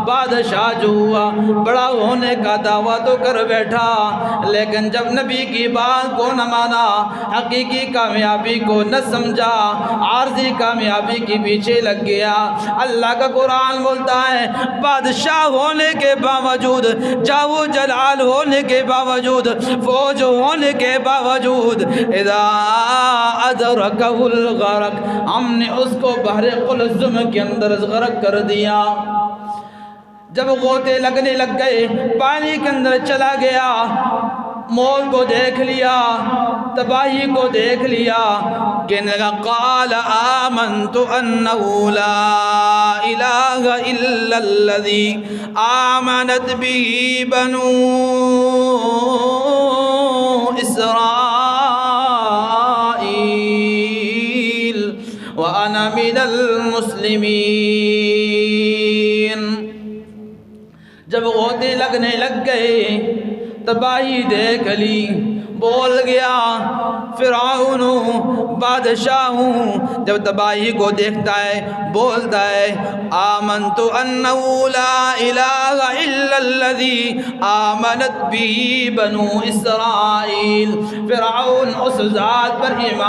بادشاہ جو ہوا بڑا ہونے کا دعویٰ تو کر بیٹھا، لیکن جب نبی کی بات کو نہ مانا، حقیقی کامیابی کو نہ سمجھا، عارضی کامیابی کے پیچھے لگ گیا۔ اللہ کا قرآن بولتا ہے بادشاہ ہونے کے باوجود، جاو جلال ہونے کے باوجود، فوج ہونے کے باوجود، اذا ادرکہ الغرق، ہم نے اس کو بحر قلزم کے اندر غرق کر دیا۔ جب غوطے لگنے لگ گئے، پانی کے اندر چلا گیا، موت کو دیکھ لیا، تباہی کو دیکھ لیا، کہنے لگا قال آمنت انہ لا الہ الا الذی آمنت به بنو اسرائیل وانا من المسلمین۔ جب غوطے لگنے لگ گئے، تباہی دیکھ لی، بول گیا فرعون بادشاہ جب تباہی کو دیکھتا ہے بولتا ہے آمنت انہ لا الہ الا الذی آمنت به بنو اسرائیل، فرعون اس ذات پر ایمان